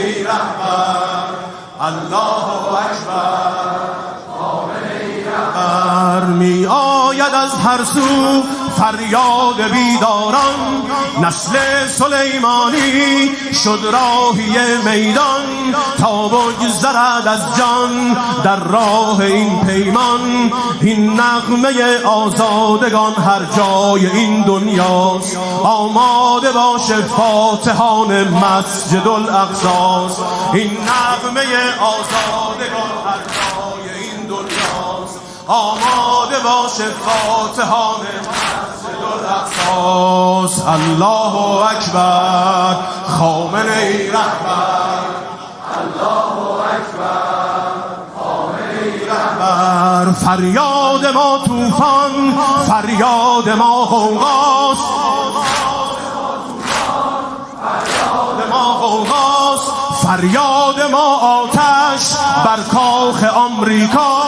ای رهبر، الله اکبر. می آید از هر سو فریاد بیداران، نسل سلیمانی شد راهی میدان، تا بگذرد از جان در راه این پیمان. این نغمه آزادگان هر جای این دنیاست، آماده باشه فاتحان مسجد الاقصاست. این نغمه آزادگان هر جای این دنیاست، آماده باشه فاتحان مسجد الاقصاست. الله اکبر، خامنه ای رهبر، الله اکبر، خامنه ای رهبر. فریاد ما طوفان، فریاد ما غوغاست، فریاد ما غوغاست، فریاد ما آتش بر کاخ آمریکا،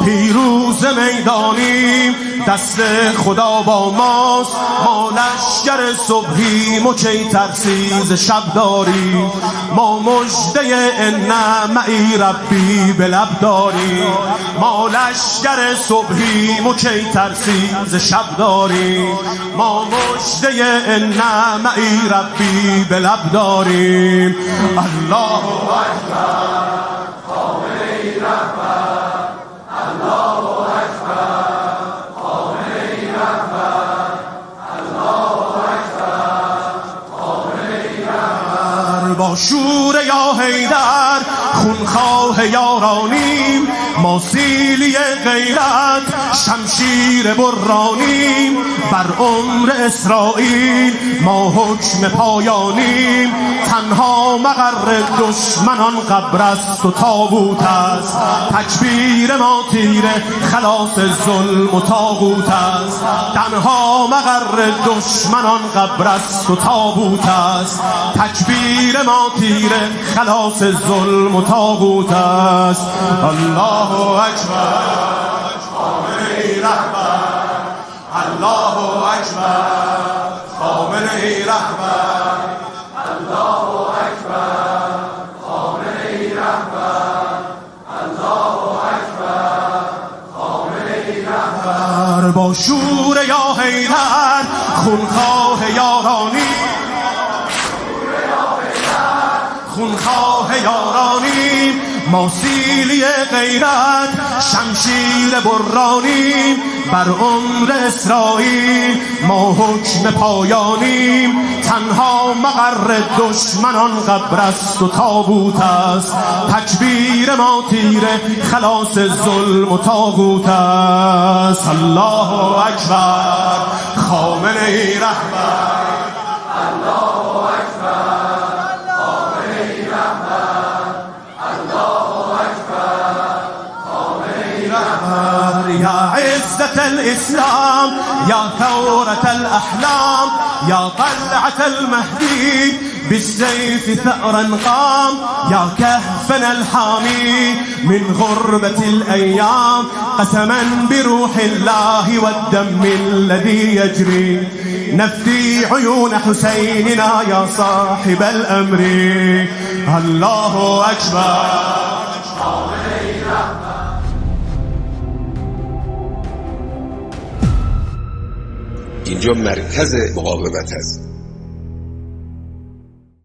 پیروز میدانیم دست خدا با ماست. ما لشگر صبحیم و کی ترسیز شب داریم، ما مژده ان معی ربی به لب داریم. ما لشگر صبحیم و کی ترسیز شب داریم، ما مژده ان معی ربی به لب داریم. الله اکبر، خامنه ای رهبر، الله اکبر، خامنه ای رهبر، الله اکبر، خامنه ای رهبر. با شور یا حیدر خونخواه یارانیم، ما سیلی غیرت شمشیر برانیم. بر عمر اسرائیل ما حکم پایانیم، تنها مقر دشمنان قبر است و تابوت است. تکبیر ما تیره خلاص ظلم و طاغوت است، تنها مقر دشمنان قبر است و تابوت است. تکبیر ما تیره خلاص ظلم و طاغوت است. الله اکبر، خامنه ای رهبر، الله اکبر، خامنه ای رهبر، الله اکبر، خامنه ای رهبر، الله اکبر، خامنه ای رهبر. با شور یا حیدر خونخواه یارانی، خونخواه یارانیم. ما سیلی غیرت شمشیر برانیم، بر عمر اسرائیل ما حکم پایانیم. تنها مقر دشمنان قبر است و تابوت است، تکبیر ما تیره خلاص ظلم و طاغوت است. الله اکبر، خامنه ای رهبر، الله اکبر، يا عزة الإسلام، يا ثورة الأحلام، يا طلعة المهدي بالسيف ثأرا قام. يا كهفنا الحامي من غربة الأيام، قسما بروح الله والدم الذي يجري نفدي عيون حسيننا يا صاحب الأمر. الله أكبر. اینجا مرکز مقاومت است.